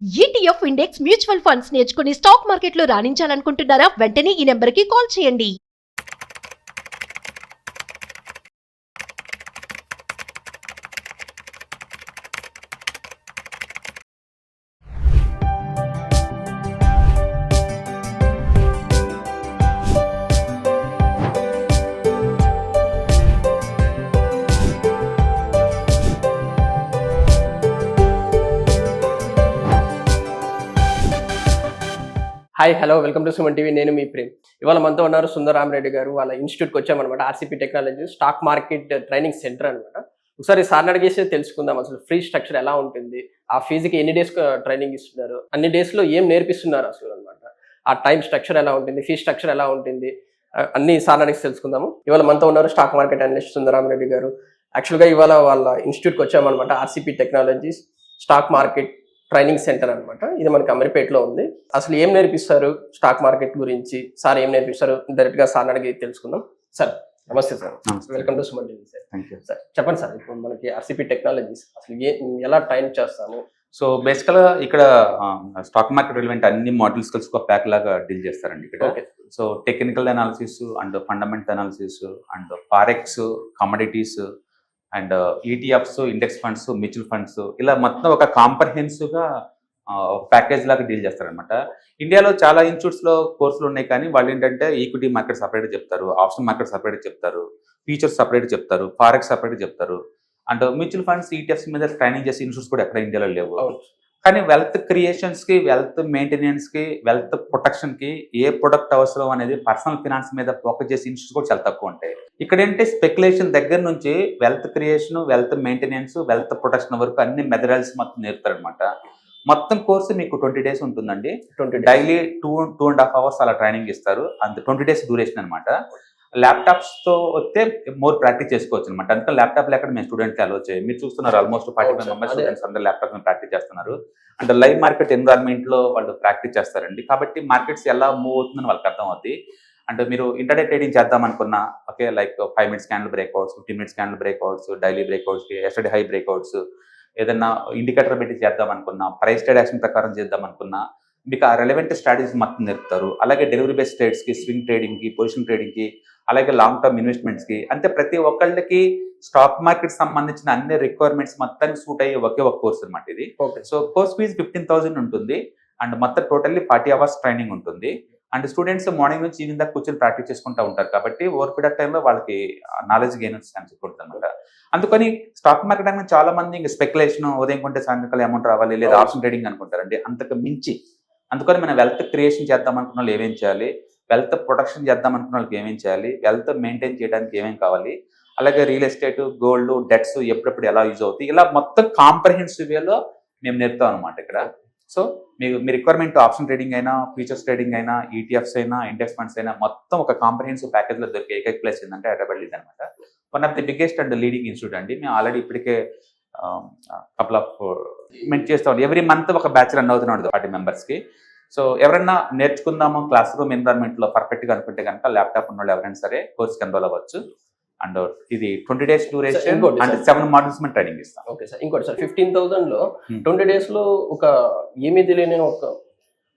ETF index mutual funds నేర్చుకుని stock మార్కెట్లో రాణించాలనుకుంటున్నారా? వెంటనే ఈ నెంబర్కి కాల్ చేయండి. Hi hello welcome to Suman TV. నేను మీ ప్రేమ్. ఇవాళ మనతో ఉన్నారు సుందరరామరెడ్డి గారు. వాళ్ళ ఇన్స్టిట్యూట్కి వచ్చామన్నమాట. RCP technology stock market training centre అనమాట. ఒకసారి సార్ని అడిగేసి తెలుసుకుందాం అసలు ఫ్రీ స్ట్రక్చర్ ఎలా ఉంటుంది, ఆ ఫీజుకి ఎన్ని డేస్ ట్రైనింగ్ ఇస్తున్నారు, అన్ని డేస్లో ఏం నేర్పిస్తున్నారు అసలు అనమాట, ఆ టైం స్ట్రక్చర్ ఎలా ఉంటుంది, ఫీ స్ట్రక్చర్ ఎలా ఉంటుంది, అన్ని సార్ని అడిగి తెలుసుకుందాము. ఇవాళ మనతో ఉన్నారు స్టాక్ మార్కెట్ అనలిస్ట్ సుందరరామరెడ్డి గారు. యాక్చువల్గా ఇవాళ వాళ్ళ ఇన్స్టిట్యూట్కి వచ్చామన్నమాట. RCP technologies stock market training centre అనమాట. ఇది మనకి అమీర్పేటలో ఉంది. అసలు ఏం నేర్పిస్తారు స్టాక్ మార్కెట్ గురించి, సార్ ఏం నేర్పిస్తారు, డైరెక్ట్ గా సార్ అడిగి తెలుసుకుందాం. సార్ నమస్తే sir, welcome to Suman TV. Sir చెప్పండి సార్, ఇప్పుడు మనకి ఆర్సీపీ టెక్నాలజీస్ అసలు ఎలా ట్రైన్ చేస్తాము? సో బేసికల్గా ఇక్కడ స్టాక్ మార్కెట్ రిలవెంట్ అన్ని మోడల్స్ కలిసి ఒక ప్యాక్ లాగా డీల్ చేస్తారండి ఇక్కడ. So technical analysis and fundamental analysis and forex, commodities and ETFs, index funds, mutual funds, ఇలా మొత్తం ఒక కాంప్రహెన్సివ్గా ప్యాకేజ్ లాగా డీల్ చేస్తారనమాట. ఇండియాలో చాలా ఇన్స్టిట్యూట్స్లో కోర్సులు ఉన్నాయి, కానీ వాళ్ళు ఏంటంటే ఈక్విటీ మార్కెట్ సపరేట్ చెప్తారు, ఆప్షన్ మార్కెట్ సపరేట్ చెప్తారు, ఫీచర్స్ సపరేట్ చెప్తారు, ఫారెక్స్ సపరేట్ చెప్తారు, అండ్ మ్యూచువల్ ఫండ్స్, ఈటీఎఫ్స్ మీద ట్రైనింగ్ చేసే ఇన్స్టిట్యూట్స్ కూడా ఎక్కడ ఇండియాలో లేవు. కానీ వెల్త్ క్రియేషన్స్కి, వెల్త్ మెయింటెనెన్స్కి, వెల్త్ ప్రొటెక్షన్కి ఏ ప్రొడక్ట్ అవసరం అనేది పర్సనల్ ఫినాన్స్ మీద ఫోకస్ చేసే ఇన్స్టిట్యూట్స్ కూడా చాలా తక్కువ ఉంటాయి. ఇక్కడ ఏంటంటే స్పెక్యులేషన్ దగ్గర నుంచి wealth creation, wealth maintenance, wealth protection వరకు అన్ని మెథడాలజీస్ మొత్తం నేర్పుతారనమాట. మొత్తం కోర్సు మీకు 20 days ఉంటుందండి. డైలీ 2.5 hours అలా ట్రైనింగ్ ఇస్తారు. అంత 20 days డ్యూరేషన్ అనమాట. ల్యాప్టాప్స్తో వస్తే మోర్ ప్రాక్టీస్ చేసుకోవచ్చు అనమాట. అంతా ల్యాప్టాప్ లేక మేము స్టూడెంట్స్ అలో వచ్చాయి. మీరు చూస్తున్నారు ఆల్మోస్ట్ 45 members స్టూడెంట్స్ అందరూ ల్యాప్టాప్ మీద ప్రాక్టీస్ చేస్తున్నారు. అండ్ లైవ్ మార్కెట్ ఎన్విరాన్మెంట్లో వాళ్ళు ప్రాక్టీస్ చేస్తారండి. కాబట్టి మార్కెట్స్ ఎలా మూవ్ అవుతుందని వాళ్ళకి అర్థం అవుతుంది. అంటే మీరు ఇంటర్డే ట్రేడింగ్ చేద్దాం అనుకున్నా, okay, like 5 minutes candle breakouts, 15 minutes candle breakouts, daily breakouts, yesterday high breakouts, ఏదన్నా ఇండికేటర్ పెట్టి చేద్దాం అనుకున్నా, ప్రైస్ ట్రేడ్ యాక్షన్ ప్రకారం చేద్దాం అనుకున్నా, మీకు ఆ రెలవెంట్ స్ట్రాటజీస్ మొత్తం నేర్పుతారు. అలాగే డెలివరీ బేస్డ్ ట్రేడ్స్కి, స్వింగ్ ట్రేడింగ్కి, పొజిషన్ ట్రేడింగ్కి, అలాగే లాంగ్ టర్మ్ ఇన్వెస్ట్మెంట్స్కి, అంటే ప్రతి ఒక్కళ్ళకి స్టాక్ మార్కెట్ సంబంధించిన అన్ని రిక్వైర్మెంట్స్ మొత్తానికి సూట్ అయ్యే ఒకే ఒక కోర్స్ అనమాట ఇది. సో కోర్స్ ఫీజ్ 15,000 ఉంటుంది. అండ్ మొత్తం టోటల్లీ 40 hours ట్రైనింగ్ ఉంటుంది. అండ్ స్టూడెంట్స్ మార్నింగ్ నుంచి ఈవినింగ్ దాకా కూర్చొని ప్రాక్టీస్ చేసుకుంటూ ఉంటారు. కాబట్టి ఓవర్ పీరియడ్ ఆఫ్ టైంలో వాళ్ళకి నాలెడ్జ్ గెయిన్ ఛాన్స్ ఉంటుంది అనమాట. అందుకని స్టాక్ మార్కెట్ అనేది చాలా మంది ఇంకా స్పెక్యులేషన్, ఉదయం కొంటే సాయంత్రం అమౌంట్ రావాలి, లేదా ఆప్షన్ ట్రేడింగ్ అనుకుంటారండి. అంతకు మించి అందుకని మనం వెల్త్ క్రియేషన్ చేద్దాం అనుకున్న వాళ్ళు ఏమేం చేయాలి, వెల్త్ ప్రొటెక్షన్ చేద్దాం అనుకున్న వాళ్ళకి ఏమేం చేయాలి, వెల్త్ మెయింటైన్ చేయడానికి ఏమేం కావాలి, అలాగే రియల్ ఎస్టేట్, గోల్డ్, డెట్స్ ఎప్పుడెప్పుడు ఎలా యూజ్ అవుతాయి, ఇలా మొత్తం కాంప్రహెన్సివ్ వేలో మేము నేర్పుతాం అనమాట ఇక్కడ. సో మీ రిక్వైర్మెంట్ ఆప్షన్ ట్రేడింగ్ అయినా, ఫ్యూచర్స్ ట్రేడింగ్ అయినా, ఈటీఎఫ్స్ అయినా, ఇండెక్స్ ఫండ్స్ అయినా మొత్తం ఒక కాంప్రహెన్సివ్ ప్యాకేజ్లో దొరికే ఏకైక ప్లేస్ ఏంటంటే హైదరాబాద్ ఇది అనమాట. One of the biggest and leading institute అండి. మేము ఆల్రెడీ ఇప్పటికే కపుల్ ఆఫ్ మెంట్ చేస్తాం. ఎవ్రీ మంత్ ఒక బ్యాచ్ రన్ అవుతున్నాడు 40 members. సో ఎవరైనా నేర్చుకుందాము క్లాస్ రూమ్ ఎన్విరాన్మెంట్లో పర్ఫెక్ట్గా అనుకుంటే కనుక ల్యాప్టాప్ ఉన్న వాళ్ళు ఎవరైనా సరే కోర్స్కి ఎన్రోల్ అవ్వచ్చు. అండ్ ఇది 20 days డ్యూరేషన్ అండ్ 7 modules మేము ట్రైనింగ్ ఇస్తాం. ఓకే సార్, ఇంకోటి సార్, 15,000లో 20 days ఒక ఏమీ తెలియని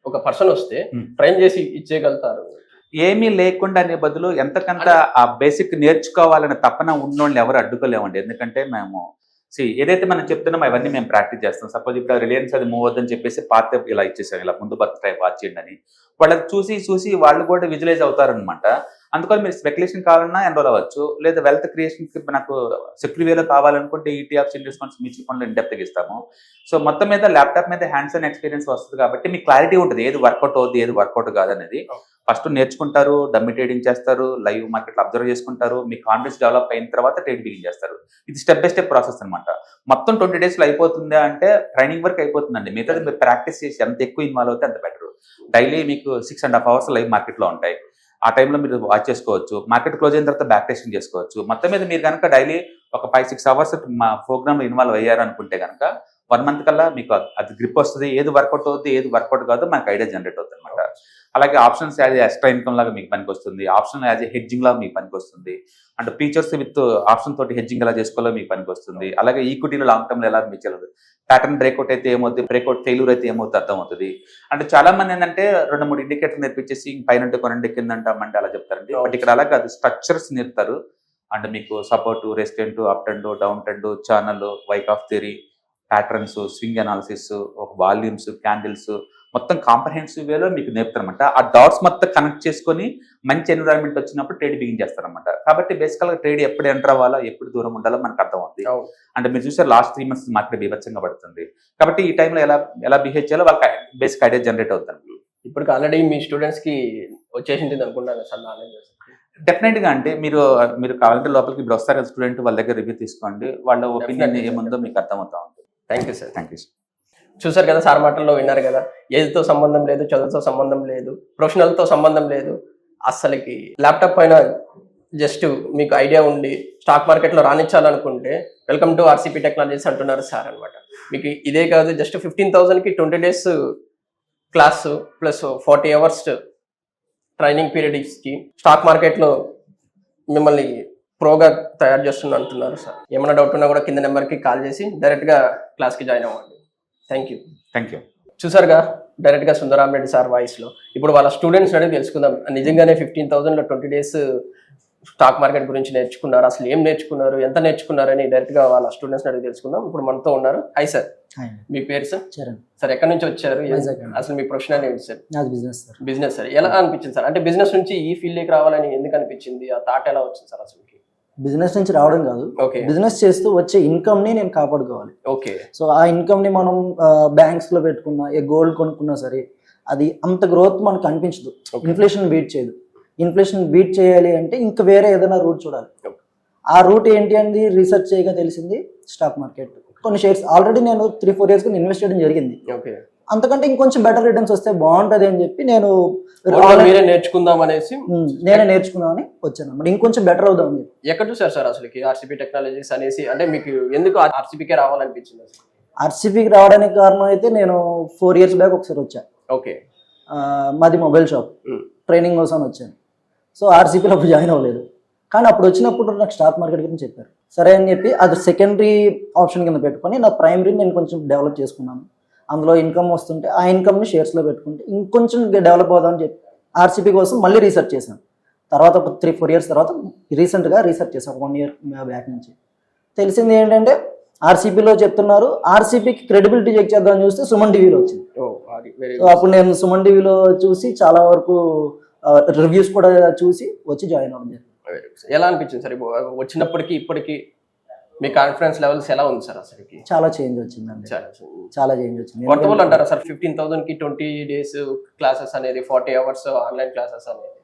ఒక పర్సన్ వస్తే ట్రైన్ చేసి ఇచ్చేయగలుగుతారు? ఏమీ లేకుండా అనే బదులు ఎంతకంత ఆ బేసిక్ నేర్చుకోవాలనే తపన ఉన్నోళ్ళు ఎవరు అడ్డుకోలేమండి. ఎందుకంటే మేము ఏదైతే మనం చెప్తున్నామో అవన్నీ మేము ప్రాక్టీస్ చేస్తాం. సపోజ్ ఇప్పుడు రిలయన్స్ అది మూవ్ అవుతుందని చెప్పేసి పాత ఇలా ఇచ్చేసాం, ఇలా ముందు బర్త్ టైప్ వాచ్ చేయండి అని. వాళ్ళకి చూసి వాళ్ళు కూడా విజువలైజ్ అవుతారనమాట. అందుకని మీరు స్పెక్యులేషన్ కావాలన్నా ఎన్రోల్ అవ్వచ్చు, లేదా వెల్త్ క్రియేషన్కి నాకు సెక్యూర్ వేలో కావాలనుకుంటే ఈటీఎఫ్స్, ఇండెక్స్ ఫండ్స్, మ్యూచువల్ ఫండ్లు ఇన్డెప్త్గా ఇస్తాము. సో మొత్తం మీద ల్యాప్టాప్ మీద హ్యాండ్స్ ఆన్ ఎక్స్పీరియన్స్ వస్తుంది కాబట్టి మీకు క్లారిటీ ఉంటుంది ఏది వర్కౌట్ అవుతుంది, ఏది వర్కౌట్ కాదనేది. ఫస్ట్ నేర్చుకుంటారు, డమ్మీ ట్రేడింగ్ చేస్తారు, లైవ్ మార్కెట్లో అబ్జర్వ్ చేసుకుంటారు, మీ కాన్ఫిడెన్స్ డెవలప్ అయిన తర్వాత ట్రేడ్ బిగిన్ చేస్తారు. ఇది స్టెప్ బై స్టెప్ ప్రాసెస్ అనమాట. మొత్తం 20 daysలో అయిపోతుందా అంటే ట్రైనింగ్ వరకు అయిపోతుందండి. మిగతా మీరు ప్రాక్టీస్ చేసి ఎంత ఎక్కువ ఇన్వాల్వ్ అవుతే అంత బెటర్. డైలీ మీకు 6.5 hours లైవ్ మార్కెట్లో ఉంటాయి. ఆ టైంలో మీరు వాచ్ చేసుకోవచ్చు, మార్కెట్ క్లోజ్ అయిన తర్వాత బ్యాక్ టెస్టింగ్ చేసుకోవచ్చు. మొత్తం మీద మీరు కనుక డైలీ ఒక 5-6 hours మా ప్రోగ్రామ్లో ఇన్వాల్వ్ అయ్యారు అనుకుంటే కనుక 1 month కల్లా మీకు అది గ్రిప్ వస్తుంది. ఏది వర్కౌట్ అవుతుంది, ఏది వర్కౌట్ కాదు మనకు ఐడియా జనరేట్ అవుతుంది అనమాట. అలాగే ఆప్షన్స్ యాజ్ ఎక్స్ట్రా ఇన్కమ్ లాగా మీకు పనికి వస్తుంది, ఆప్షన్ యాజ్ హెడ్జింగ్ లాగా మీకు పనికి వస్తుంది, అండ్ ఫీచర్స్ విత్ ఆప్షన్ తోటి హెడ్జింగ్ ఎలా చేసుకోవాలో మీకు పనికి వస్తుంది. అలాగే ఈక్విటీలో లాంగ్ టర్మ్ ఎలా మీకు చేయలేదు, ప్యాటర్న్ బ్రేక్అవుట్ అయితే ఏమవుతుంది, బ్రేక్అవుట్ ఫెయిల్యూర్ అయితే ఏమవుతుంది అర్థం అవుతుంది. అంటే చాలా మంది ఏంటంటే 2-3 ఇండికేటర్ నేర్పించేసి పైన కొనండి కిందంటే అమ్మంటే అలా చెప్తారండి. బట్ ఇక్కడ అలా కాదు, స్ట్రక్చర్స్ నేర్పుతారు. అంటే మీకు support, resistant, up trend, down trend, channel, Wyckoff theory, patterns, swing analysis, ఒక వాల్యూమ్స్, క్యాండిల్స్, మొత్తం కాంప్రహెన్సివ్ వేలో మీకు నేర్పుతారనమాట. ఆ డాట్స్ మొత్తం కనెక్ట్ చేసుకొని మంచి ఎన్విరాన్మెంట్ వచ్చినప్పుడు ట్రేడ్ బిగిన్ చేస్తారనమాట. కాబట్టి బేసికల్గా ట్రేడ్ ఎప్పుడు ఎంటర్ అవ్వాలో, ఎప్పుడు దూరం ఉండాలో మనకు అర్థం అవుతుంది. అంటే మీరు చూసారు లాస్ట్ 3 months మార్కెట్ బీభత్సంగా పడుతుంది. కాబట్టి ఈ టైంలో ఎలా బిహేవ్ చేయాలో వాళ్ళకి బేసిక్ ఐడియా జనరేట్ అవుతుంది. ఇప్పుడు ఆల్రెడీ మీ స్టూడెంట్స్ కి వచ్చేసింది అనుకుంటాను సార్ నాలెడ్జ్. డెఫినెట్ గా అంటే మీరు కావాలంటే లోపలికి ఇప్పుడు వస్తారు కదా స్టూడెంట్, వాళ్ళ దగ్గర రివ్యూ తీసుకోండి, వాళ్ళ ఒపీనియన్ ఏముందో మీకు అర్థమవుతా ఉంటుంది. Thank you sir. Thank you sir. చూసారు కదా సార్ మాటల్లో, విన్నారు కదా. ఏజ్తో సంబంధం లేదు, చదువుతో సంబంధం లేదు, ప్రొఫెషనల్తో సంబంధం లేదు, అస్సలకి ల్యాప్టాప్ పైన జస్ట్ మీకు ఐడియా ఉండి స్టాక్ మార్కెట్లో రాణించాలనుకుంటే వెల్కమ్ టు ఆర్సీపీ టెక్నాలజీస్ అంటున్నారు సార్ అనమాట. మీకు ఇదే కాదు, జస్ట్ 15,000కి 20 days class plus 40 hours training period ఇచ్చి స్టాక్ మార్కెట్లో మిమ్మల్ని ప్రోగా తయారు చేస్తున్నా అంటున్నారు సార్. ఏమైనా డౌట్ ఉన్నా కూడా కింద నెంబర్కి కాల్ చేసి డైరెక్ట్గా క్లాస్కి జాయిన్ అవ్వండి. Thank you. Thank you. చూసారుగా డైరెక్ట్గా సుందరామరెడ్డి సార్ వాయిస్లో. ఇప్పుడు వాళ్ళ స్టూడెంట్స్ అడిగి తెలుసుకుందాం, నిజంగానే 15,000లో 20 days స్టాక్ మార్కెట్ గురించి నేర్చుకున్నారు, అసలు ఏం నేర్చుకున్నారు, ఎంత నేర్చుకున్నారని డైరెక్ట్గా వాళ్ళ స్టూడెంట్స్ అడిగి తెలుసుకుందాం. ఇప్పుడు మనతో ఉన్నారు. హాయ్ సార్, మీ పేరు సార్? చరణ్. సార్ ఎక్కడి నుంచి వచ్చారు, అసలు మీ ప్రొఫెషన్ ఏంటి సార్? నాది బిజినెస్ సార్. Business sir. ఎలా అనిపించింది సార్? అంటే బిజినెస్ నుంచి ఈ ఫీల్డ్కి రావాలని ఎందుకు అనిపించింది, ఆ థాట్ ఎలా వచ్చింది సార్ అసలు? బిజినెస్ నుంచి రావడం కాదు, బిజినెస్ చేస్తూ వచ్చే ఇన్కమ్ ని నేను కాపాడుకోవాలి. ఓకే. సో ఆ ఇన్కమ్ ని మనం బ్యాంక్స్ లో పెట్టుకున్నా, గోల్డ్ కొనుక్కున్నా సరే అది అంత గ్రోత్ మనకు అనిపించదు, ఇన్ఫ్లేషన్ బీట్ చేయదు. ఇన్ఫ్లేషన్ బీట్ చేయాలి అంటే ఇంకా వేరే ఏదైనా రూట్ చూడాలి. ఆ రూట్ ఏంటి అనేది రీసెర్చ్ చేయగా తెలిసింది స్టాక్ మార్కెట్. కొన్ని షేర్స్ ఆల్రెడీ నేను 3-4 years ఇన్వెస్ట్ చేయడం జరిగింది. అంతకంటే ఇంకొంచెం బెటర్ రిటర్న్స్ వస్తే బాగుంటది అని చెప్పి నేను నేర్చుకుందామని వచ్చాను అన్నమాట. ఇంకొంచెం బెటర్ అవుదాం. మీరు ఎక్కడ చూసారు సార్ అసలు ఆర్సీపీ టెక్నాలజీస్ అనేసి? అంటే మీకు ఎందుకు ఆర్సీపీకే రావాలనిపించింది? ఆర్సీపీకి రావడానికి కారణం అయితే నేను 4 years బ్యాక్ ఒకసారి వచ్చాను. ఓకే. మాది మొబైల్ షాప్, ట్రైనింగ్ కోసం వచ్చాను. సో ఆర్సీపీలో అప్పుడు జాయిన్ అవ్వలేదు, కానీ అప్పుడు వచ్చినప్పుడు నాకు స్టాక్ మార్కెట్ గురించి చెప్పారు. సరే అని చెప్పి అది సెకండరీ ఆప్షన్ కింద పెట్టుకొని నా ప్రైమరీ నేను కొంచెం డెవలప్ చేసుకున్నాను. అందులో ఇన్కమ్ వస్తుంటే ఆ ఇన్కమ్ని షేర్స్లో పెట్టుకుంటే ఇంకొంచెం డెవలప్ అవుదామని చెప్పి ఆర్సీపీ కోసం మళ్ళీ రీసెర్చ్ చేశాను. తర్వాత ఒక 3-4 years తర్వాత రీసెంట్గా రీసెర్చ్ చేశాను, 1 year బ్యాక్ నుంచి. తెలిసింది ఏంటంటే ఆర్సీపీలో చెప్తున్నారు, ఆర్సీపీకి క్రెడిబిలిటీ చెక్ చేద్దామని చూస్తే సుమన్ టీవీలో వచ్చింది. సో అప్పుడు నేను సుమన్ టీవీలో చూసి చాలా వరకు రివ్యూస్ కూడా చూసి వచ్చి జాయిన్ అవ్వడం జరిగింది. ఎలా అనిపించింది సార్ వచ్చినప్పటికీ ఇప్పటికి మీ కాన్ఫిడెన్స్ లెవెల్స్ ఎలా ఉంది సార్? అసలు చాలా చేంజ్ వచ్చిందండి, చాలా చేంజ్ వచ్చింది. వర్తబుల్ అంటారా సార్ 15,000కి 20 days క్లాసెస్ అనేది, 40 hours ఆన్లైన్ క్లాసెస్ అనేది?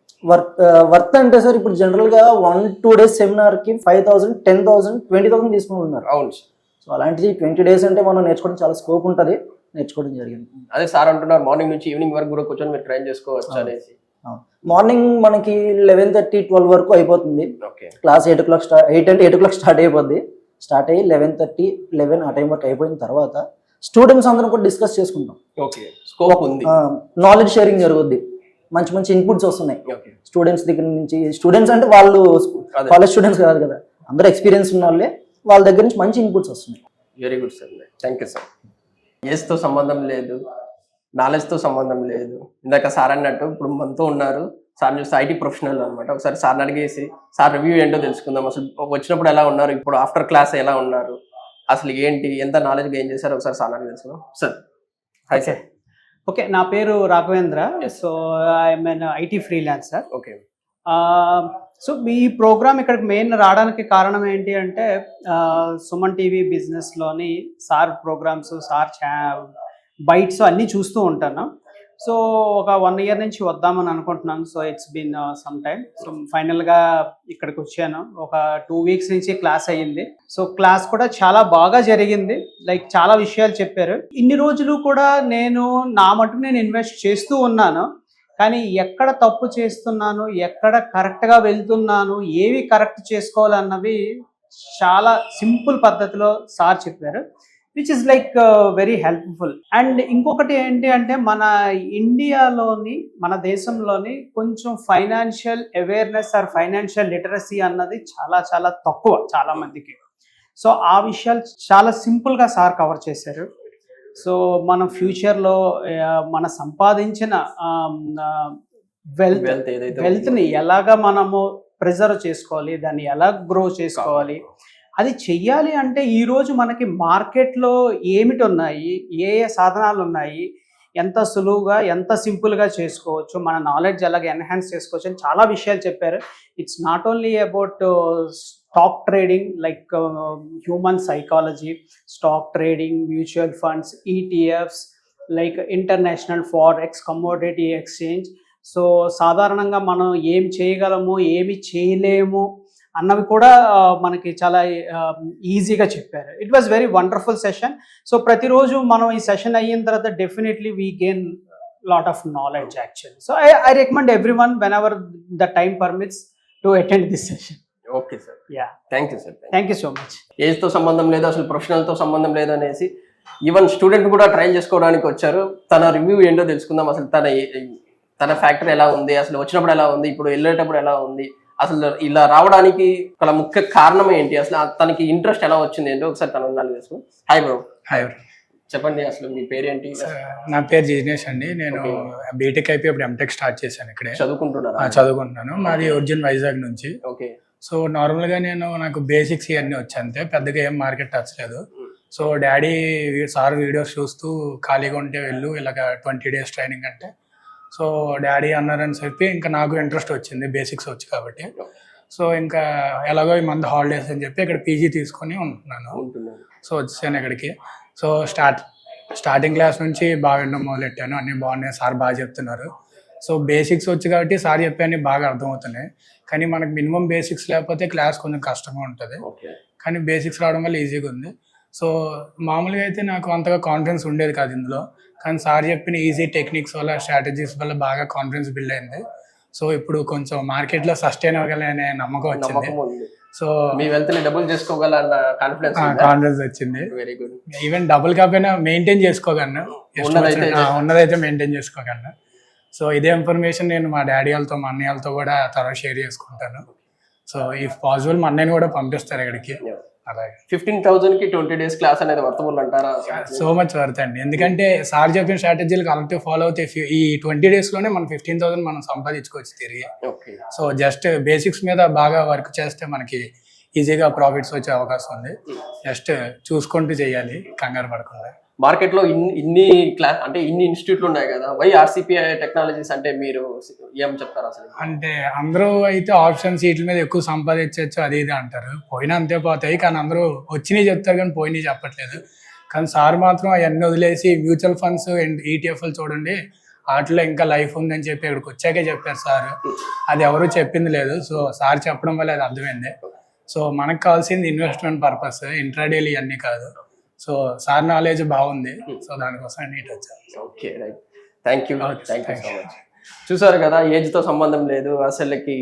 వర్త్ అంటే సార్ ఇప్పుడు జనరల్ గా 1-2 days సెమినార్ కి 5,000, 10,000, 20,000 తీసుకుని ఉన్నారు. అవును. సో అలాంటిది 20 days అంటే మనం నేర్చుకోవడం చాలా స్కోప్ ఉంటుంది, నేర్చుకోవడం జరిగింది. అదే సార్ అంటున్నారు మార్నింగ్ నుంచి ఈవినింగ్ వరకు కూడా కూర్చొని మీరు ట్రైన్ చేసుకోవచ్చు అనేసి. మార్నింగ్ మనకి 11:30, 12 వరకు అయిపోతుంది క్లాస్. 8 o'clock స్టార్ట్ అయిపోద్ది. స్టార్ట్ అయ్యి 11:30, 11 ఆ టైం వరకు అయిపోయిన తర్వాత స్టూడెంట్స్ అందరం కూడా డిస్కస్ చేసుకుంటాం. నాలెడ్జ్ షేరింగ్ జరుగుద్ది, మంచి మంచి ఇన్పుట్స్ వస్తున్నాయి స్టూడెంట్స్ దగ్గర నుంచి. స్టూడెంట్స్ అంటే వాళ్ళు కాలేజ్ స్టూడెంట్స్ కాదు కదా, అందరూ ఎక్స్పీరియన్స్ ఉన్న వాళ్ళే, వాళ్ళ దగ్గర నుంచి మంచి ఇన్పుట్స్ వస్తున్నాయి. Very good sir, thank you sir. ఏజ్తో సంబంధం లేదు, నాలెడ్జ్తో సంబంధం లేదు. ఇందాక సార్ అన్నట్టు ఇప్పుడు మనతో ఉన్నారు సార్, చూస్తే ఐటీ ప్రొఫెషనల్ అనమాట. ఒకసారి సార్ని అడిగేసి సార్ రివ్యూ ఏంటో తెలుసుకుందాం. అసలు వచ్చినప్పుడు ఎలా ఉన్నారు, ఇప్పుడు ఆఫ్టర్ క్లాస్ ఎలా ఉన్నారు, అసలు ఏంటి, ఎంత నాలెడ్జ్ గెయిన్ చేశారు, ఒకసారి సార్ అడిగి తెలుసుకుందాం. Sir hi sir. ఓకే, నా పేరు Raghavendra. So I'm an IT freelancer. Okay. So ఈ ప్రోగ్రామ్ ఇక్కడికి మెయిన్ రావడానికి కారణం ఏంటి అంటే సుమన్ టీవీ బిజినెస్లోని సార్ ప్రోగ్రామ్స్, సార్ బైట్స్ అన్నీ చూస్తూ ఉంటాను. సో ఒక 1 year నుంచి వద్దామని అనుకుంటున్నాను. So it's been some time. So ఫైనల్గా ఇక్కడికి వచ్చాను. ఒక 2 weeks నుంచి క్లాస్ అయ్యింది. సో క్లాస్ కూడా చాలా బాగా జరిగింది. లైక్ చాలా విషయాలు చెప్పారు. ఇన్ని రోజులు కూడా నేను నా మటుకు నేను ఇన్వెస్ట్ చేస్తూ ఉన్నాను, కానీ ఎక్కడ తప్పు చేస్తున్నాను, ఎక్కడ కరెక్ట్గా వెళ్తున్నాను, ఏవి కరెక్ట్ చేసుకోవాలన్నవి చాలా సింపుల్ పద్ధతిలో సార్ చెప్పారు. Which is like very helpful. And ఇంకొకటి ఏంటి అంటే మన ఇండియాలోని, మన దేశంలోని కొంచెం financial awareness or financial literacy అన్నది చాలా చాలా తక్కువ చాలా మందికి. సో ఆ విషయాలు చాలా సింపుల్గా సార్ కవర్ చేశారు. సో మనం ఫ్యూచర్లో మన సంపాదించిన వెల్త్ని ఎలాగా మనము ప్రిజర్వ్ చేసుకోవాలి, దాన్ని ఎలా గ్రో చేసుకోవాలి, అది చెయ్యాలి అంటే ఈరోజు మనకి మార్కెట్లో ఏమిటి ఉన్నాయి, ఏ ఏ సాధనాలు ఉన్నాయి, ఎంత సులువుగా ఎంత సింపుల్గా చేసుకోవచ్చు, మన నాలెడ్జ్ ఎలాగ ఎన్హాన్స్ చేసుకోవచ్చు అని చాలా విషయాలు చెప్పారు. It's not only about stock trading like human psychology, stock trading, mutual funds, ETFs, like international forex, commodity exchange. So సాధారణంగా మనం ఏం చేయగలము, ఏమి చేయలేము అన్నవి కూడా మనకి చాలా ఈజీగా చెప్పారు. It was very wonderful session. So ప్రతిరోజు మనం ఈ సెషన్ అయిన తర్వాత definitely we gain lot of knowledge actually. So I recommend everyone whenever the time permits to attend this session. Okay sir, yeah, thank you sir. Thank you so much. ఏజ్తో సంబంధం లేదు, అసలు ప్రొఫెషనల్తో సంబంధం లేదు అనేసి even student కూడా train చేసుకోవడానికి వచ్చారు. తన రివ్యూ ఏంటో తెలుసుకుందాం. అసలు తన ఫ్యాక్టరీ ఎలా ఉంది, అసలు వచ్చినప్పుడు ఎలా ఉంది, ఇప్పుడు వెళ్ళేటప్పుడు ఎలా ఉంది, అసలు ఇలా రావడానికి గల ముఖ్య కారణం ఏంటి, అసలు తనకి ఇంట్రెస్ట్ ఎలా వచ్చింది ఏంటో ఒకసారి తన తెలుసుకుందాం. Hi bro. హాయ్. చెప్పండి, అసలు మీ పేరేంటి? నా పేరు జిగ్నేష్ అండి. నేను బీటెక్ అయిపోయి ఇప్పుడు ఎంటెక్ స్టార్ట్ చేశాను. ఇక్కడే చదువుకుంటున్నాను. మాది ఒరిజిన్ వైజాగ్ నుంచి. ఓకే. సో నార్మల్గా నాకు బేసిక్స్ ఇవన్నీ వచ్చి అంతే, పెద్దగా ఏం మార్కెట్ టచ్ లేదు. సో డాడీ సార్ వీడియోస్ చూస్తూ ఖాళీగా ఉంటే వెళ్ళు ఇలాగ 20 days ట్రైనింగ్ అంటే, సో డాడీ అన్నారని చెప్పి ఇంకా నాకు ఇంట్రెస్ట్ వచ్చింది, బేసిక్స్ వచ్చి కాబట్టి. సో ఇంకా ఎలాగో ఈ మంత్ హాలిడేస్ అని చెప్పి ఇక్కడ పీజీ తీసుకొని ఉంటున్నాను. సో వచ్చాను ఇక్కడికి. సో స్టార్టింగ్ క్లాస్ నుంచి బాగా వినడం మొదలెట్టాను. అన్నీ బాగున్నాయి, సార్ బాగా చెప్తున్నారు. సో బేసిక్స్ వచ్చి కాబట్టి సార్ చెప్పి బాగా అర్థమవుతున్నాయి. కానీ మనకు మినిమం బేసిక్స్ లేకపోతే క్లాస్ కొంచెం కష్టంగా ఉంటుంది. కానీ బేసిక్స్ రావడం వల్ల ఈజీగా ఉంది. సో మామూలుగా అయితే నాకు అంతగా కాన్ఫిడెన్స్ ఉండేది కాదు ఇందులో. కానీ సార్ చెప్పిన ఈజీ టెక్నిక్స్ వల్ల, స్ట్రాటజీస్ వల్ల బాగా కాన్ఫిడెన్స్ బిల్డ్ అయింది. సో ఇప్పుడు కొంచెం మార్కెట్లో సస్టైన్ అవ్వగలనే నమ్మకం వచ్చింది. సో మీ వెల్త్ ని డబుల్ చేసుకోగల కాన్ఫిడెన్స్ వచ్చింది. Very good. ఈవెన్ డబుల్ కాకపోయినా మెయింటైన్ చేసుకోగలను, ఉన్నదైతే మెయింటైన్ చేసుకోగలను. సో ఇదే ఇన్ఫర్మేషన్ నేను మా డాడీ వాళ్ళతో, మా అన్నయ్య వాళ్ళతో కూడా త్వరగా షేర్ చేసుకుంటాను. సో ఇఫ్ పాసిబుల్ మా అన్నయ్యని కూడా పంపిస్తారు ఇక్కడికి. అలాగే 15,000 కి 20 days క్లాస్ అనేది వర్తబుల్ అంటారా? సో మచ్ వర్త్ అండి. ఎందుకంటే సార్ చెప్పిన స్ట్రాటజీలు కరెక్ట్ ఫాలో అవుతే ఈ 20 days లోనే మనం 15,000 మనం సంపాదించుకోవచ్చు తిరిగి. సో జస్ట్ బేసిక్స్ మీద బాగా వర్క్ చేస్తే మనకి ఈజీగా ప్రాఫిట్స్ వచ్చే అవకాశం ఉంది. జస్ట్ చూసుకుంటూ చేయాలి, కంగారు పడకుండా. మార్కెట్ లో ఇన్ని క్లాస్ అంటే ఇన్ని ఇన్స్టిట్యూట్లు ఉన్నాయి కదా, వై RCPI టెక్నాలజీస్ అంటే మీరు ఏం చెప్తారు అసలు? అంటే అందరూ అయితే ఆప్షన్ సీట్ల మీద ఎక్కువ సంపాదించవచ్చు అది ఇది అంటారు, పోయినా అంతే పోతాయి. కానీ అందరూ వచ్చినాయి చెప్తారు కానీ పోయినాయి చెప్పట్లేదు. కానీ సార్ మాత్రం అవన్నీ వదిలేసి మ్యూచువల్ ఫండ్స్ అండ్ ETFలు చూడండి, వాటిలో ఇంకా లైఫ్ ఉందని చెప్పి ఇక్కడికి వచ్చాకే చెప్పారు సార్. అది ఎవరు చెప్పింది లేదు. సో సార్ చెప్పడం వల్ల అది అర్థమైంది. సో మనకు కావాల్సింది ఇన్వెస్ట్మెంట్ పర్పస్, ఇంట్రాడేలు ఇవన్నీ కాదు. సో సార్ నాలెడ్జ్ బాగుంది, సో దానికోసం నీట్ వచ్చాను. Okay, right. Thank you so much. చూసారు కదా, ఏజ్తో సంబంధం లేదు, అసలుకి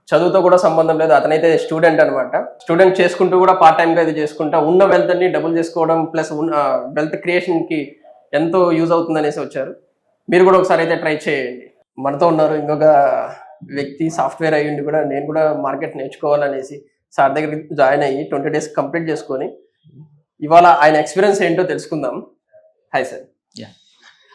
చదువుతో కూడా సంబంధం లేదు. అతనైతే స్టూడెంట్ అనమాట. స్టూడెంట్ చేసుకుంటూ కూడా పార్ట్ టైంగా ఇది చేసుకుంటా ఉన్న వెల్త్ని డబుల్ చేసుకోవడం ప్లస్ వెల్త్ క్రియేషన్కి ఎంతో యూజ్ అవుతుంది అనేసి వచ్చారు. మీరు కూడా ఒకసారి అయితే ట్రై చేయండి. మనతో ఉన్నారు ఇంకొక వ్యక్తి, సాఫ్ట్వేర్ అయ్యిండి కూడా నేను కూడా మార్కెట్ నేర్చుకోవాలనేసి సార్ దగ్గరికి జాయిన్ అయ్యి 20 days కంప్లీట్ చేసుకొని ఇవాళ ఆయన ఎక్స్పీరియన్స్ ఏంటో తెలుసుకుందాం. Hi sir.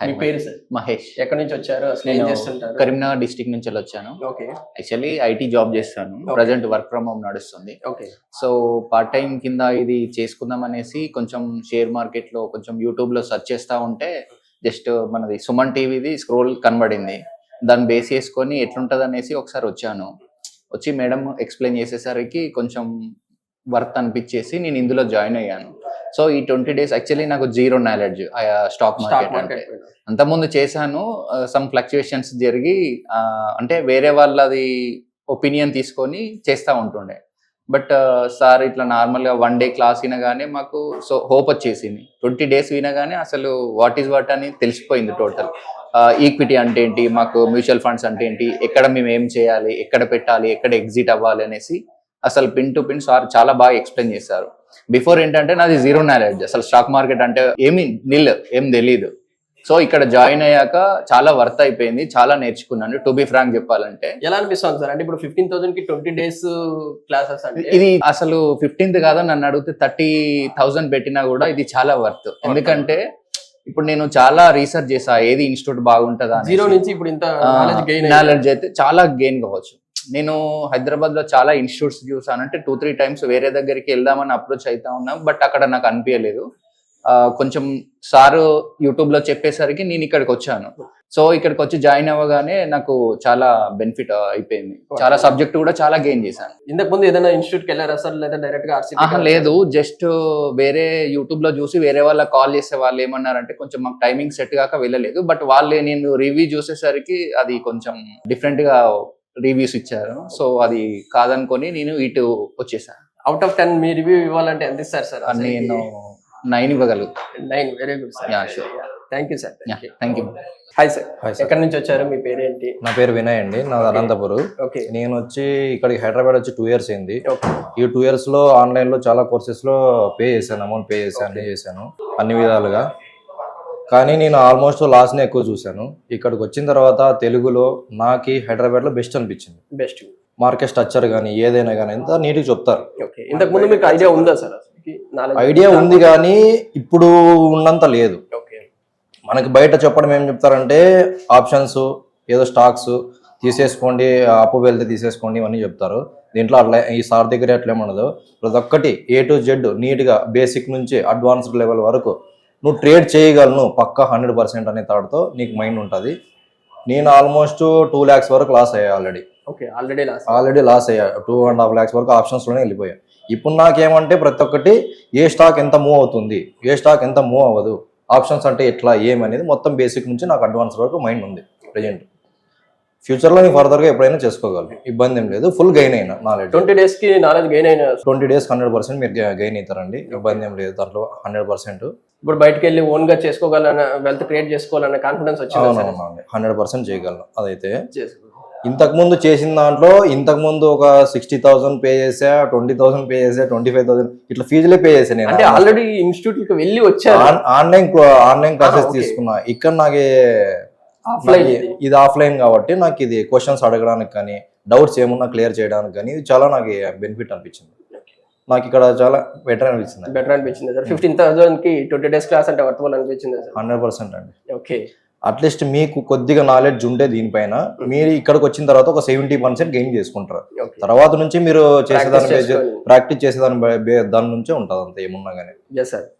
మీ పేరు సార్? మహేష్. ఎక్కడి నుంచి వచ్చారు, అసలు ఏం చేస్తుంటారు? కరీంనగర్ డిస్ట్రిక్ట్ నుంచి వచ్చాను. ఓకే. యాక్చువల్లీ IT జాబ్ చేస్తాను, ప్రజెంట్ వర్క్ ఫ్రమ్ హోమ్ నడుస్తుంది. ఓకే. సో పార్ట్ టైం కింద ఇది చేసుకుందాం అనేసి కొంచెం షేర్ మార్కెట్ లో కొంచెం యూట్యూబ్ లో సెర్చ్ చేస్తా ఉంటే జస్ట్ మనది సుమన్ టీవీది స్క్రోల్ కనబడింది. దాన్ని బేస్ చేసుకొని ఎట్లుంటది అనేసి ఒకసారి వచ్చాను. వచ్చి మేడం ఎక్స్ప్లెయిన్ చేసేసరికి కొంచెం వర్త్ అనిపించేసి నేను ఇందులో జాయిన్ అయ్యాను. సో ఈ 20 days యాక్చువల్లీ నాకు జీరో నాలెడ్జ్ స్టాక్ మార్కెట్ అంటే. అంతకుముందు చేశాను, సమ్ ఫ్లక్చుయేషన్స్ జరిగి అంటే వేరే వాళ్ళది ఒపీనియన్ తీసుకొని చేస్తూ ఉంటుండే. బట్ సార్ ఇట్లా నార్మల్గా 1 day క్లాస్ వినగానే మాకు సో హోప్ వచ్చేసింది. 20 days వినగానే అసలు వాట్ ఈజ్ వాట్ అని తెలిసిపోయింది టోటల్. ఈక్విటీ అంటే ఏంటి, మాకు మ్యూచువల్ ఫండ్స్ అంటే ఏంటి, ఎక్కడ మేము ఏం చేయాలి, ఎక్కడ పెట్టాలి, ఎక్కడ ఎగ్జిట్ అవ్వాలి అనేసి అసలు పిన్ టు పిన్ సార్ చాలా బాగా ఎక్స్ప్లెయిన్ చేశారు. బిఫోర్ ఏంటంటే నాది జీరో నాలెడ్జ్, అసలు స్టాక్ మార్కెట్ అంటే ఏం తెలియదు. సో ఇక్కడ జాయిన్ అయ్యాక చాలా వర్త్ అయిపోయింది, చాలా నేర్చుకున్నాను టు బి ఫ్రాంక్ చెప్పాలంటే. ఎలా అనిపిస్తుంది సార్? అంటే ఇప్పుడు 15,000 కి 20 days క్లాసెస్ అంటే ఇది అసలు 15th కాదు, నన్ను అడిగితే 30,000 పెట్టినా కూడా ఇది చాలా వర్త్. ఎందుకంటే ఇప్పుడు నేను చాలా రీసెర్చ్ చేసా ఏది ఇన్స్టిట్యూట్ బాగుంటుందా, జీరో నుంచి ఇప్పుడు ఇంత నాలెడ్జ్ అయితే చాలా గెయిన్ కావచ్చు. నేను హైదరాబాద్ లో చాలా ఇన్స్టిట్యూట్స్ చూసాను, అంటే 2-3 times వేరే దగ్గరికి వెళ్దామని అప్రోచ్ అవుతా ఉన్నాం, బట్ అక్కడ నాకు అనిపించలేదు. కొంచెం సారు యూట్యూబ్ లో చెప్పేసరికి నేను ఇక్కడికి వచ్చాను. సో ఇక్కడికి వచ్చి జాయిన్ అవ్వగానే నాకు చాలా బెనిఫిట్ అయిపోయింది, చాలా సబ్జెక్ట్ కూడా చాలా గెయిన్ చేశాను. ఇంతకు ముందు ఏదైనా ఇన్స్టిట్యూట్ కి వెళ్ళారా సార్, లేదా డైరెక్ట్ గా RCP? లేదు, జస్ట్ వేరే యూట్యూబ్ లో చూసి వేరే వాళ్ళకి కాల్ చేసే వాళ్ళు ఏమన్నారంటే కొంచెం మాకు టైమింగ్ సెట్ కాక వెళ్ళలేదు, బట్ వాళ్ళే నేను రివ్యూ చూసేసరికి అది కొంచెం డిఫరెంట్ గా రివ్యూస్ ఇచ్చారు. సో అది కాదనుకొని నేను ఇటు వచ్చేసాను. అవుట్ ఆఫ్ 10 మీ రివ్యూ ఇవ్వాలంటే ఎంత ఇస్తారు సార్? నేను 9 ఇవ్వగలుగుతాను. 9. Very good sir. Yeah, sure. Thank you sir. Thank you. Hi sir. Hi sir. ఎక్కడి నుంచి వచ్చారు? మీ పేరేంటి? నా పేరు వినయ్ అండి, నాది అనంతపురం. ఓకే. నేను వచ్చి ఇక్కడికి హైదరాబాద్ వచ్చి 2 years అయింది. ఓకే. ఈ 2 years లో ఆన్లైన్ లో చాలా కోర్సెస్ లో అమౌంట్ పే చేశాను, అన్ని చేశాను అన్ని విధాలుగా. కానీ నేను ఆల్మోస్ట్ లాస్నే ఎక్కువ చూశాను. ఇక్కడికి వచ్చిన తర్వాత తెలుగులో నాకు హైదరాబాద్ లో బెస్ట్ అనిపించింది. బెస్ట్ మార్కెట్ స్ట్రక్చర్ కానీ ఏదైనా కానీ ఎంత నీట్గా చెప్తారు. ఓకే. ఇంతకు ముందు మీకు ఐడియా ఉందా సార్? ఐడియా ఉంది కానీ ఇప్పుడు ఉన్నంత లేదు. ఓకే. మనకి బయట చెప్పడం ఏం చెప్తారంటే ఆప్షన్స్, ఏదో స్టాక్స్ తీసేసుకోండి, అప్పు వెళ్తే తీసేసుకోండి, ఇవన్నీ చెప్తారు. దీంట్లో అట్లా ఈ సార్ దగ్గర అట్లా ఏమన్నదో ప్రతి ఒక్కటి A to Z నీట్గా బేసిక్ నుంచి అడ్వాన్స్డ్ లెవెల్ వరకు నువ్వు ట్రేడ్ చేయగలను పక్కా 100% అనే థాట్తో నీకు మైండ్ ఉంటుంది. నేను ఆల్మోస్ట్ 2 lakhs వరకు లాస్ అయ్యా ఆల్రెడీ. ఓకే. ఆల్రెడీ లాస్ అయ్యా. 2.5 lakhs వరకు ఆప్షన్స్లోనే వెళ్ళిపోయా. ఇప్పుడు నాకేమంటే ప్రతి ఒక్కటి ఏ స్టాక్ ఎంత మూవ్ అవుతుంది, ఏ స్టాక్ ఎంత మూవ్ అవ్వదు, ఆప్షన్స్ అంటే ఎట్లా ఏమనేది మొత్తం బేసిక్ నుంచి నాకు అడ్వాన్స్ వరకు మైండ్ ఉంది ప్రజెంట్. ఫ్యూచర్లో నేను ఫర్దర్గా ఎప్పుడైనా చేసుకోగలను, ఇబ్బంది ఏం లేదు. ఫుల్ గెయిన్ అయినా నాలెడ్జ్ 20 days కి నాలెడ్జ్ గెయిన్ అయిన 20 days 100% మీరు గెయిన్ అవుతారండి, ఇబ్బంది ఏం లేదు దాంట్లో 100%. ఇప్పుడు బయటకు వెళ్ళి ఓన్ గా చేసుకోగలన్న, వెల్త్ క్రియేట్ చేసుకోవాలన్న కాన్ఫిడెన్స్ వచ్చింది. అవునవునండి, 100% చేయగలను. అదైతే ఇంతకుముందు చేసిన దాంట్లో ఇంతకుముందు ఒక 60,000 పే చేసా, 20,000 పే చేసా, 25,000 ఇట్లా ఫీజులే పే చేసా నేను. అంటే ఆల్రెడీ ఇన్స్టిట్యూట్ కి వెళ్ళి వచ్చాను, ఆన్లైన్ క్లాసెస్ తీసుకున్నా. ఇక్కడ నాకు ఇది ఆఫ్లైన్ కాబట్టి నాకు ఇది క్వశ్చన్స్ అడగడానికి కానీ డౌట్స్ ఏమన్నా క్లియర్ చేయడానికి కానీ ఇది చాలా నాకు బెనిఫిట్ అనిపించింది. నాకు ఇక్కడ చాలా బెటర్ అనిపించింది సార్. 15,000 కి 20 days క్లాస్ అంటే వర్తబుల్ అనిపించింది సార్. 100% అండి. ఓకే. అట్లీస్ట్ మీకు కొద్దిగా నాలెడ్జ్ ఉంటే దీనిపైన మీరు ఇక్కడికి వచ్చిన తర్వాత ఒక 70% గెయిన్ చేసుకుంటారు. తర్వాత నుంచి మీరు చేసేదాన్ని ప్రాక్టీస్ చేసేదాన్ని దాని నుంచే ఉంటుంది అంత ఏమున్నా కానీ.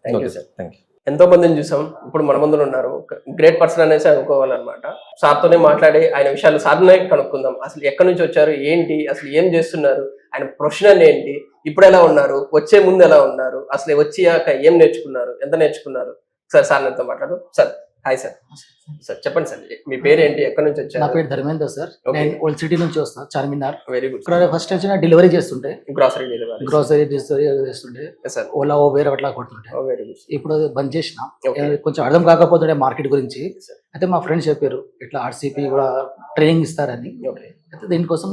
Thank you. ఎంతో మందిని చూసాం, ఇప్పుడు మన ముందు ఉన్నారు గ్రేట్ పర్సన్ అనేసి అనుకోవాలన్నమాట. సార్తోనే మాట్లాడి ఆయన విషయాలు సార్నే కనుక్కుందాం. అసలు ఎక్కడి నుంచి వచ్చారు, ఏంటి, అసలు ఏం చేస్తున్నారు, ఆయన ప్రొఫెషనల్ ఏంటి, ఇప్పుడు ఎలా ఉన్నారు, వచ్చే ముందు ఎలా ఉన్నారు, అసలు వచ్చాక ఏం నేర్చుకున్నారు, ఎంత నేర్చుకున్నారు, సార్ నాతో మాట్లాడు. Sir hi sir. సార్ చెప్పండి సార్, మీ పేరు ఏంటి, ఎక్కడి నుంచి వచ్చారు? నా పేరు ధర్మేందర్ సార్. నేను ఓల్డ్ సిటీ నుంచి వస్తాను, చార్మినార్. Very good. ఇక్కడ ఫస్ట్ వచ్చిన డెలివరీ చేస్తుంటే, గ్రాసరీ చేస్తుంటే, ఓలా ఓబేర్ అట్లా కొడుతుంటే. Very good. ఇప్పుడు బంద్ చేసిన, కొంచెం అర్థం కాకపోతుండే మార్కెట్ గురించి. అయితే మా ఫ్రెండ్స్ చెప్పారు ఇట్లా RCP కూడా ట్రైనింగ్ ఇస్తారని. అయితే దీనికోసం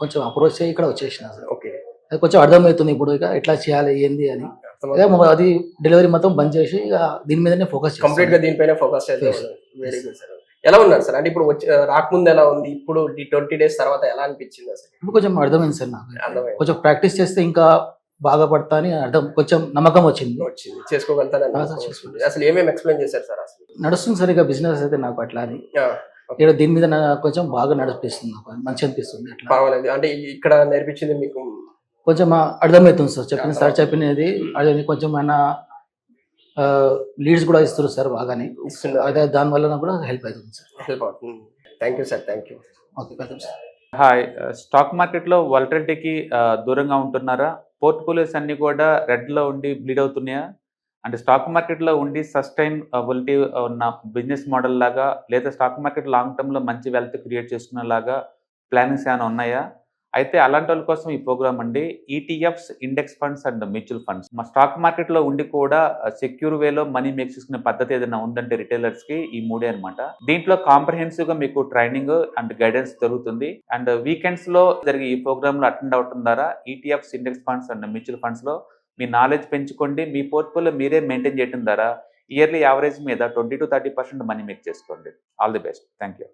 కొంచెం అప్రోచ్ అయ్యి ఇక్కడ వచ్చేసిన సార్. ఓకే. అది కొంచెం అర్థమవుతుంది ఇప్పుడు ఇక ఎట్లా చేయాలి ఏంది అని. అది డెలివరీ మొత్తం బంద్ చేసి ఇక దీని మీదనే ఫోకస్ కంప్లీట్ గా దీనిపైన ఫోకస్ చేస్తారు. Very good sir. ఎలా ఉన్నారు సార్? అంటే ఇప్పుడు రాకముందు ఎలా ఉంది, ఇప్పుడు 20 days తర్వాత ఎలా అనిపించింది అసలు? ఇప్పుడు కొంచెం అర్థమైంది సార్ నాకు. కొంచెం ప్రాక్టీస్ చేస్తే ఇంకా బాగా పడతా అని అర్థం, కొంచెం నమ్మకం వచ్చింది. చేసుకోగలుగుతాను. అసలు ఏమేమి ఎక్స్ప్లెయిన్ చేశారు సార్? అసలు నడుస్తుంది సార్ ఇక బిజినెస్ అయితే నాకు అట్లా అని. ఇక్కడ దీని మీద కొంచెం బాగా నడిపిస్తుంది, నాకు మంచి అనిపిస్తుంది. అట్లా పర్వాలేదు. అంటే ఇక్కడ నేర్పించింది మీకు కొంచెం అర్థమవుతుంది సార్, సార్ చెప్పినది అదే. కొంచెం ఆయన లీడ్స్ కూడా ఇస్తారు సార్, బాగానే ఇస్తున్నారు. అదే దానివల్ల కూడా హెల్ప్ అవుతుంది సార్. హెల్ప్ అవుతుంది. Thank you sir. Thank you. Okay sir. Hi. Stock మార్కెట్లో వాలటిలిటీకి దూరంగా ఉంటున్నారా? పోర్ట్ఫోలియోస్ అన్ని కూడా రెడ్లో ఉండి బ్లీడ్ అవుతున్నాయా? అంటే స్టాక్ మార్కెట్లో ఉండి సస్టైనబిలిటీ ఉన్న బిజినెస్ మోడల్ లాగా, లేదా స్టాక్ మార్కెట్ లాంగ్ టర్మ్లో మంచి వెల్త్ క్రియేట్ చేసుకునేలాగా ప్లానింగ్స్ ఏమైనా ఉన్నాయా? అయితే అలాంటి వాళ్ళ కోసం ఈ ప్రోగ్రామ్ అండి. ETFs, index funds and mutual funds. మా స్టాక్ మార్కెట్లో ఉండి కూడా సెక్యూర్ వేలో మనీ మేక్ చేసుకునే పద్ధతి ఏదైనా ఉందంటే రిటైలర్స్కి ఈ మూడే అనమాట. దీంట్లో కాంప్రహెన్సివ్గా మీకు ట్రైనింగ్ అండ్ గైడెన్స్ జరుగుతుంది. అండ్ వీకెండ్స్లో జరిగే ఈ ప్రోగ్రాంలో అటెండ్ అవటం ద్వారా ETFs, index funds and mutual ఫండ్స్లో మీ నాలెడ్జ్ పెంచుకోండి, మీ పోర్ట్ఫోలియో మీరే మెయింటైన్ చేయడం ద్వారా ఇయర్లీ యావరేజ్ మీద 20 to 30% మనీ మేక్ చేసుకోండి. All the best. Thank you.